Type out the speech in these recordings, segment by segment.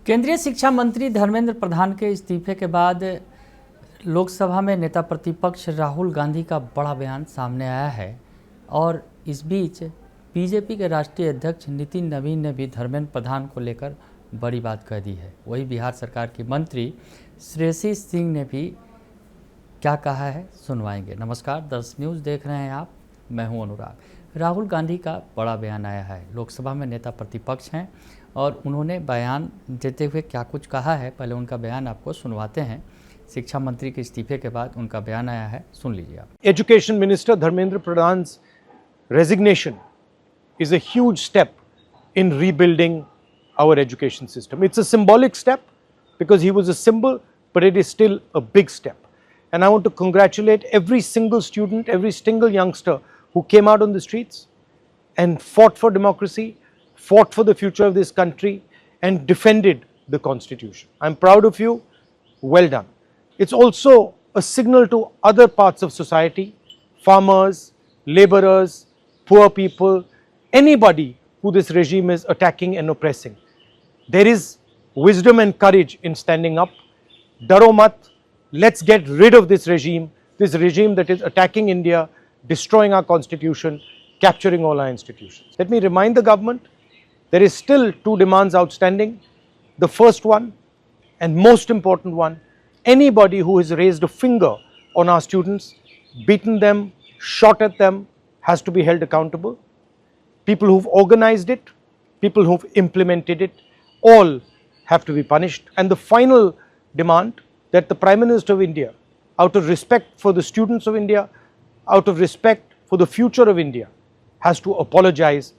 केंद्रीय शिक्षा मंत्री धर्मेंद्र प्रधान के इस्तीफे के बाद लोकसभा में नेता प्रतिपक्ष राहुल गांधी का बड़ा बयान सामने आया है और इस बीच बीजेपी के राष्ट्रीय अध्यक्ष नितिन नवीन ने भी धर्मेंद्र प्रधान को लेकर बड़ी बात कह दी है। वही बिहार सरकार की मंत्री श्रेयसी सिंह ने भी क्या कहा है सुनवाएंगे। नमस्कार, दर्श न्यूज़ देख रहे हैं आप, मैं हूं अनुराग। राहुल गांधी का बड़ा बयान आया है। लोकसभा में नेता प्रतिपक्ष हैं और उन्होंने बयान देते हुए क्या कुछ कहा है, पहले उनका बयान आपको सुनवाते हैं। शिक्षा मंत्री के इस्तीफे के बाद उनका बयान आया है, सुन लीजिए आप। Education minister Dharmendra Pradhan's resignation is a huge step in rebuilding our education system. It's a symbolic step because he was a symbol, but it is still a big step. And I want to congratulate every single student, every single youngster who came out on the streets and fought for democracy, fought for the future of this country, and defended the Constitution. I'm proud of you. Well done. It's also a signal to other parts of society, farmers, laborers, poor people, anybody who this regime is attacking and oppressing. There is wisdom and courage in standing up. Daro mat, let's get rid of this regime that is attacking India, destroying our constitution, capturing all our institutions. Let me remind the government, there is still two demands outstanding. The first one, and most important one, anybody who has raised a finger on our students, beaten them, shot at them, has to be held accountable. People who've organized it, people who've implemented it, all have to be punished. And the final demand, that the Prime Minister of India, out of respect for the students of India, out of respect for the future of India, has to apologize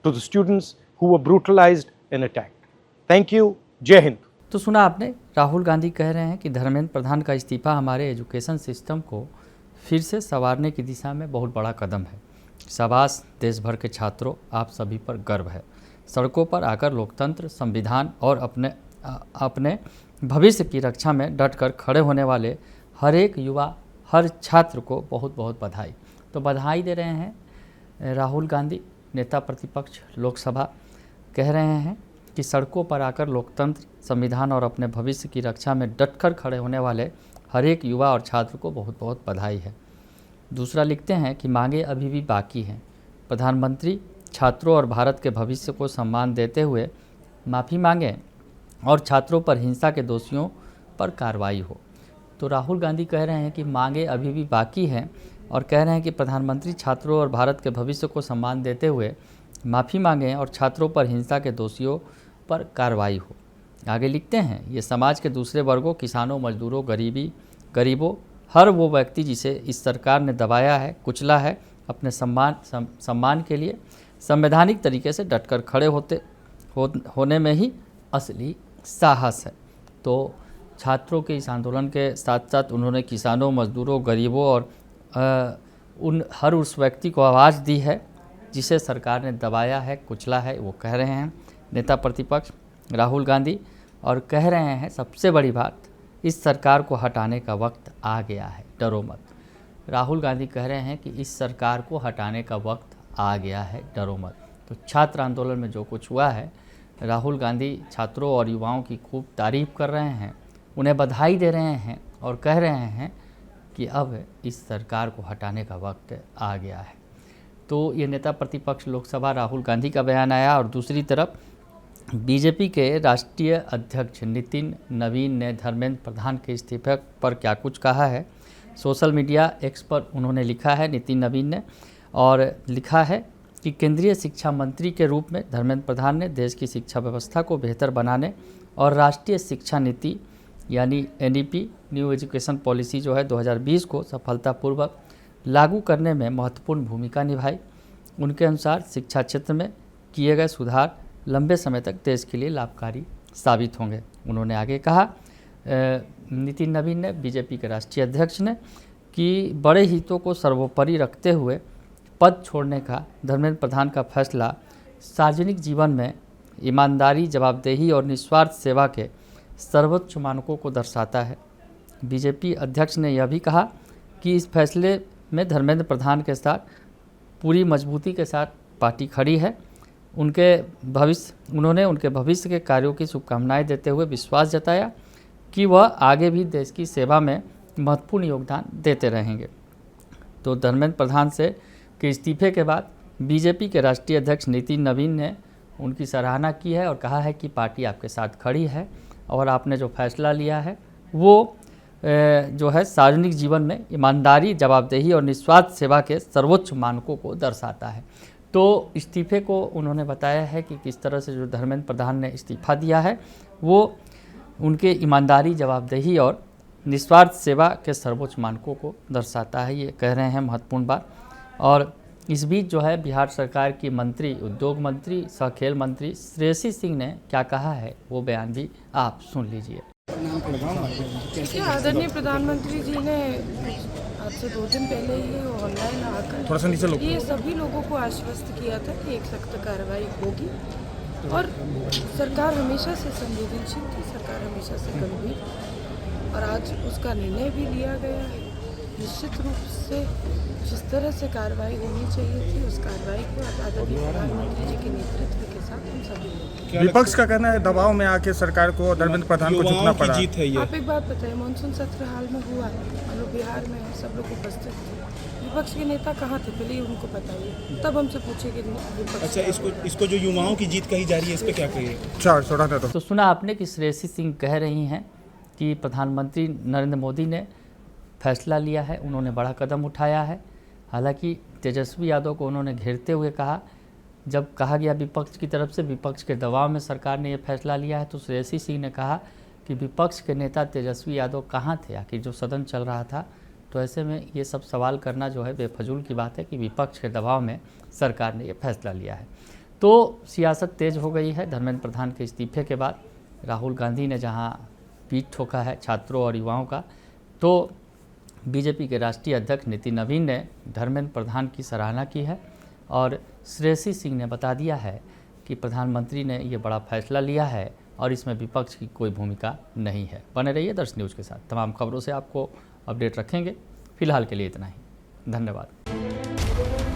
to the students who were brutalized and attacked. Thank you. Jai Hind. तो सुना आपने, राहुल गांधी कह रहे हैं कि धर्मेंद्र प्रधान का इस्तीफा हमारे एजुकेशन सिस्टम को फिर से संवारने की दिशा में बहुत बड़ा कदम है। शाबाश देश भर के छात्रों, आप सभी पर गर्व है। सड़कों पर आकर लोकतंत्र, संविधान और अपने भविष्य की रक्षा में डटकर खड़े होने वाले हर एक युवा, हर छात्र को बहुत बहुत बधाई। तो बधाई दे रहे हैं राहुल गांधी, नेता प्रतिपक्ष लोकसभा, कह रहे हैं कि सड़कों पर आकर लोकतंत्र, संविधान और अपने भविष्य की रक्षा में डटकर खड़े होने वाले हर एक युवा और छात्र को बहुत बहुत बधाई है। दूसरा लिखते हैं कि मांगे अभी भी बाकी हैं। प्रधानमंत्री छात्रों और भारत के भविष्य को सम्मान देते हुए माफ़ी मांगें और छात्रों पर हिंसा के दोषियों पर कार्रवाई हो। तो राहुल गांधी कह रहे हैं कि मांगे अभी भी बाकी हैं और कह रहे हैं कि प्रधानमंत्री छात्रों और भारत के भविष्य को सम्मान देते हुए माफ़ी मांगें और छात्रों पर हिंसा के दोषियों पर कार्रवाई हो। आगे लिखते हैं, ये समाज के दूसरे वर्गों, किसानों, मजदूरों, गरीबों, हर वो व्यक्ति जिसे इस सरकार ने दबाया है, कुचला है, अपने सम्मान के लिए संवैधानिक तरीके से डटकर खड़े होने में ही असली साहस है। तो छात्रों के इस आंदोलन के साथ साथ उन्होंने किसानों, मजदूरों, गरीबों और हर उस व्यक्ति को आवाज़ दी है जिसे सरकार ने दबाया है, कुचला है, वो कह रहे हैं नेता प्रतिपक्ष राहुल गांधी। और कह रहे हैं सबसे बड़ी बात, इस सरकार को हटाने का वक्त आ गया है, डरो मत। राहुल गांधी कह रहे हैं कि इस सरकार को हटाने का वक्त आ गया है, डरो मत। तो छात्र आंदोलन में जो कुछ हुआ है, राहुल गांधी छात्रों और युवाओं की खूब तारीफ कर रहे हैं, उन्हें बधाई दे रहे हैं और कह रहे हैं कि अब इस सरकार को हटाने का वक्त आ गया है। तो ये नेता प्रतिपक्ष लोकसभा राहुल गांधी का बयान आया। और दूसरी तरफ बीजेपी के राष्ट्रीय अध्यक्ष नितिन नवीन ने धर्मेंद्र प्रधान के इस्तीफे पर क्या कुछ कहा है। सोशल मीडिया एक्स पर उन्होंने लिखा है, नितिन नवीन ने, और लिखा है कि केंद्रीय शिक्षा मंत्री के रूप में धर्मेंद्र प्रधान ने देश की शिक्षा व्यवस्था को बेहतर बनाने और राष्ट्रीय शिक्षा नीति यानी NEP, न्यू एजुकेशन पॉलिसी जो है 2020 को सफलतापूर्वक लागू करने में महत्वपूर्ण भूमिका निभाई। उनके अनुसार शिक्षा क्षेत्र में किए गए सुधार लंबे समय तक देश के लिए लाभकारी साबित होंगे। उन्होंने आगे कहा, नितिन नवीन ने, बीजेपी के राष्ट्रीय अध्यक्ष ने, कि बड़े हितों को सर्वोपरि रखते हुए पद छोड़ने का धर्मेंद्र प्रधान का फैसला सार्वजनिक जीवन में ईमानदारी, जवाबदेही और निस्वार्थ सेवा के सर्वोच्च मानकों को दर्शाता है। बीजेपी अध्यक्ष ने यह भी कहा कि इस फैसले में धर्मेंद्र प्रधान के साथ पूरी मजबूती के साथ पार्टी खड़ी है। उन्होंने उनके भविष्य के कार्यों की शुभकामनाएं देते हुए विश्वास जताया कि वह आगे भी देश की सेवा में महत्वपूर्ण योगदान देते रहेंगे। तो धर्मेंद्र प्रधान के इस्तीफे के बाद बीजेपी के राष्ट्रीय अध्यक्ष नितिन नवीन ने उनकी सराहना की है और कहा है कि पार्टी आपके साथ खड़ी है और आपने जो फैसला लिया है वो जो है सार्वजनिक जीवन में ईमानदारी, जवाबदेही और निस्वार्थ सेवा के सर्वोच्च मानकों को दर्शाता है। तो इस्तीफे को उन्होंने बताया है कि किस तरह से जो धर्मेंद्र प्रधान ने इस्तीफा दिया है वो उनके ईमानदारी, जवाबदेही और निस्वार्थ सेवा के सर्वोच्च मानकों को दर्शाता है, ये कह रहे हैं महत्वपूर्ण बात। और इस बीच जो है बिहार सरकार की मंत्री, उद्योग मंत्री सह खेल मंत्री श्रेयसी सिंह ने क्या कहा है वो बयान भी आप सुन लीजिए। देखिए, आदरणीय प्रधानमंत्री जी ने आज से 2 दिन पहले ही ऑनलाइन आकर ये सभी लोगों को आश्वस्त किया था कि एक सख्त कार्रवाई होगी और सरकार हमेशा से संवेदनशील थी, सरकार हमेशा से गंभीर और आज उसका निर्णय भी लिया गया है। निश्चित रूप से जिस तरह से कार्रवाई होनी चाहिए थी उस कार्रवाई को आदरणीय प्रधानमंत्री जी के नेतृत्व के साथ हम सभी विपक्ष का कहना है दबाव में आके सरकार को धर्मेंद्र प्रधान को झुकना पड़ा। जीत है ये। आप एक बात बताइए, मानसून सत्र हाल में हुआ है, हम लोग बिहार में हैं, सब लोग उपस्थित थे, विपक्ष के नेता कहाँ थे पहले उनको बताइए, तब हमसे पूछे कि विपक्ष। अच्छा, इसको जो युवाओं की जीत कही जा रही है इस पर क्या कहिए? तो सुना आपने कि श्रेयसी सिंह कह रही हैं कि प्रधानमंत्री नरेंद्र मोदी ने फैसला लिया है, उन्होंने बड़ा कदम उठाया है। हालांकि तेजस्वी यादव को उन्होंने घेरते हुए कहा, जब कहा गया विपक्ष की तरफ से विपक्ष के दबाव में सरकार ने ये फैसला लिया है, तो श्रेयसी सिंह ने कहा कि विपक्ष के नेता तेजस्वी यादव कहाँ थे आखिर जो सदन चल रहा था। तो ऐसे में ये सब सवाल करना जो है बेफजूल की बात है कि विपक्ष के दबाव में सरकार ने ये फैसला लिया है। तो सियासत तेज हो गई है। धर्मेंद्र प्रधान के इस्तीफे के बाद राहुल गांधी ने जहाँ पीठ ठोका है छात्रों और युवाओं का, तो बीजेपी के राष्ट्रीय अध्यक्ष नितिन नवीन ने धर्मेंद्र प्रधान की सराहना की है और श्रेयसी सिंह ने बता दिया है कि प्रधानमंत्री ने ये बड़ा फैसला लिया है और इसमें विपक्ष की कोई भूमिका नहीं है। बने रहिए दर्श न्यूज़ के साथ, तमाम खबरों से आपको अपडेट रखेंगे। फिलहाल के लिए इतना ही, धन्यवाद।